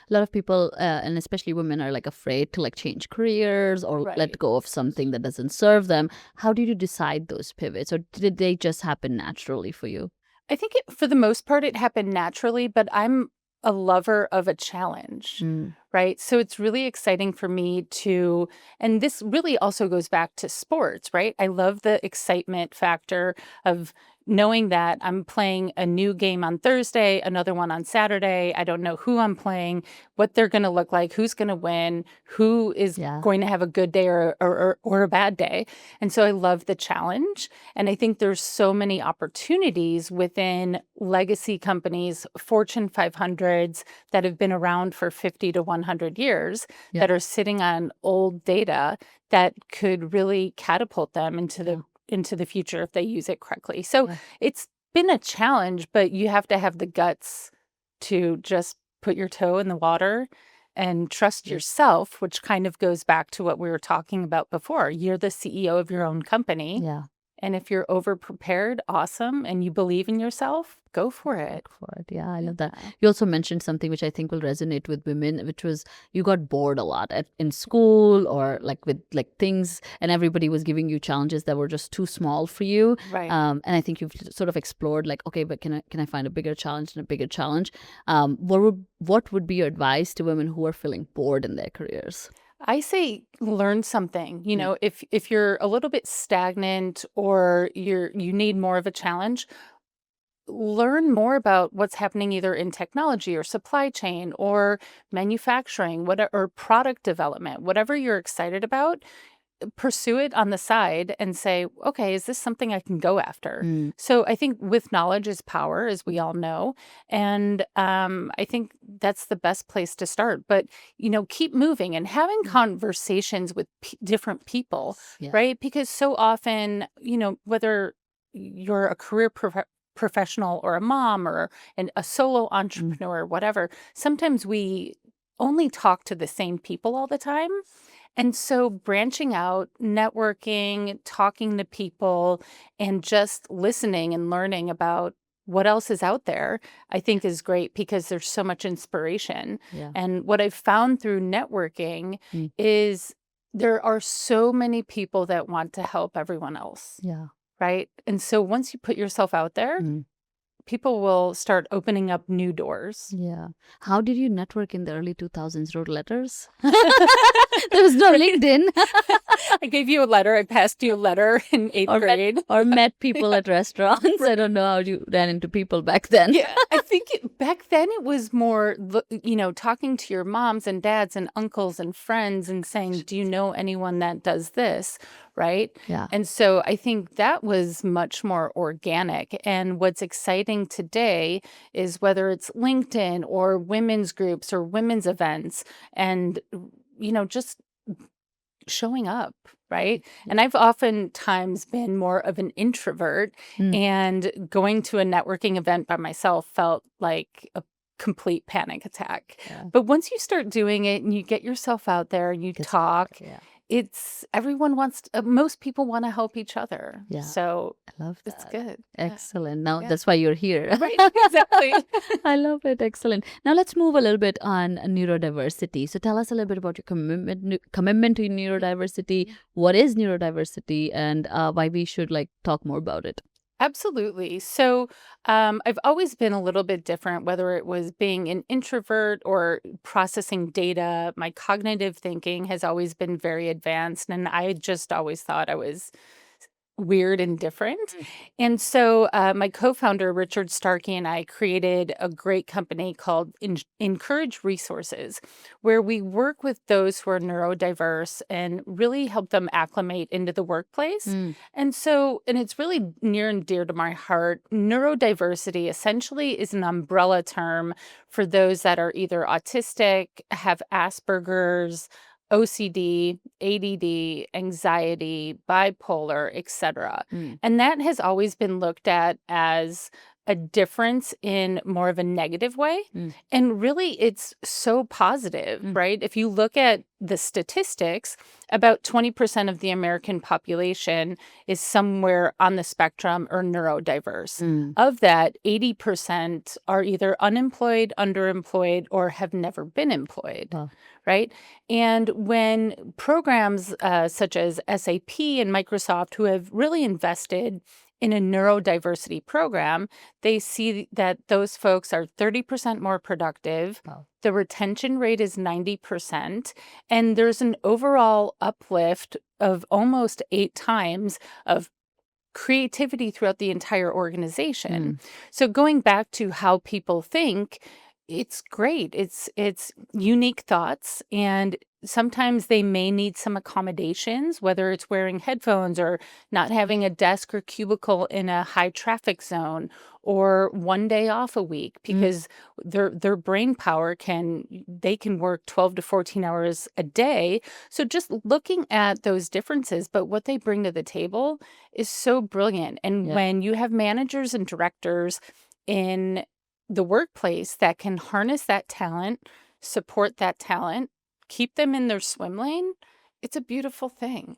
a lot of people, and especially women, are like afraid to like change careers or let Right. go of something that doesn't serve them. How did you decide those pivots, or did they just happen naturally for you? I think for the most part, it happened naturally, but I'm a lover of a challenge, Mm. right? So it's really exciting for me to, and this really also goes back to sports, right? I love the excitement factor of knowing that I'm playing a new game on Thursday, another one on Saturday. I don't know who I'm playing, what they're going to look like, who's going to win, who is Yeah. going to have a good day or a bad day. And so I love the challenge. And I think there's so many opportunities within legacy companies, Fortune 500s that have been around for 50 to 100 years Yeah. that are sitting on old data that could really catapult them into the future if they use it correctly. So Yeah. it's been a challenge, but you have to have the guts to just put your toe in the water and trust yourself, which kind of goes back to what we were talking about before. You're the CEO of your own company. Yeah. And if you're over prepared, awesome, and you believe in yourself, go for it. Work for it. Yeah, I love that. Yeah. You also mentioned something which I think will resonate with women, which was you got bored a lot in school or like with like things, and everybody was giving you challenges that were just too small for you. Right. And I think you've sort of explored like, okay, but can I find a bigger challenge and a bigger challenge? What would be your advice to women who are feeling bored in their careers? I say learn something. You Mm. know, if you're a little bit stagnant or you need more of a challenge, learn more about what's happening either in technology or supply chain or manufacturing, or product development, whatever you're excited about, pursue it on the side and say, okay, is this something I can go after? Mm. So I think with knowledge is power, as we all know. And I think that's the best place to start. But, keep moving and having conversations with different people, Yeah. right? Because so often, whether you're a career professional or a mom or a solo entrepreneur, whatever, sometimes we only talk to the same people all the time. And so branching out, networking, talking to people, and just listening and learning about what else is out there, I think is great because there's so much inspiration. Yeah. And what I've found through networking Mm. is there are so many people that want to help everyone else, Yeah. right? And so once you put yourself out there, Mm. people will start opening up new doors. Yeah. How did you network in the early 2000s? Wrote letters? There was no LinkedIn. I gave you a letter. I passed you a letter in eighth or met, grade. or met people at restaurants. I don't know how you ran into people back then. Yeah, I think back then it was more, talking to your moms and dads and uncles and friends and saying, do you know anyone that does this? Right. Yeah. And so I think that was much more organic. And what's exciting today is whether it's LinkedIn or women's groups or women's events and, just showing up, right? And I've oftentimes been more of an introvert, Mm. and going to a networking event by myself felt like a complete panic attack. Yeah. But once you start doing it and you get yourself out there and you Gets talk, better, yeah. most people want to help each other. Yeah. So I love it's that. good. Excellent. Now Yeah. that's why you're here. Right, exactly. I love it. Excellent. Now let's move a little bit on neurodiversity. So tell us a little bit about your commitment to neurodiversity. What is neurodiversity, and why we should like talk more about it? Absolutely. So I've always been a little bit different, whether it was being an introvert or processing data. My cognitive thinking has always been very advanced, and I just always thought I was weird and different. And so my co-founder, Richard Starkey, and I created a great company called Encourage Resources, where we work with those who are neurodiverse and really help them acclimate into the workplace. Mm. And it's really near and dear to my heart. Neurodiversity essentially is an umbrella term for those that are either autistic, have Asperger's, OCD, ADD, anxiety, bipolar, etc. Mm. And that has always been looked at as a difference in more of a negative way. Mm. And really, it's so positive, Mm. right? If you look at the statistics, about 20% of the American population is somewhere on the spectrum or neurodiverse. Mm. Of that, 80% are either unemployed, underemployed, or have never been employed, Wow. right? And when programs such as SAP and Microsoft, who have really invested in a neurodiversity program, they see that those folks are 30% more productive. Wow. The retention rate is 90%, and there's an overall uplift of almost 8 times of creativity throughout the entire organization. Mm. So going back to how people think, it's great. It's unique thoughts, and sometimes they may need some accommodations, whether it's wearing headphones or not having a desk or cubicle in a high traffic zone, or one day off a week, Mm. because their brain power they can work 12 to 14 hours a day. So just looking at those differences, but what they bring to the table is so brilliant. And Yeah. when you have managers and directors in the workplace that can harness that talent, support that talent, keep them in their swim lane, it's a beautiful thing.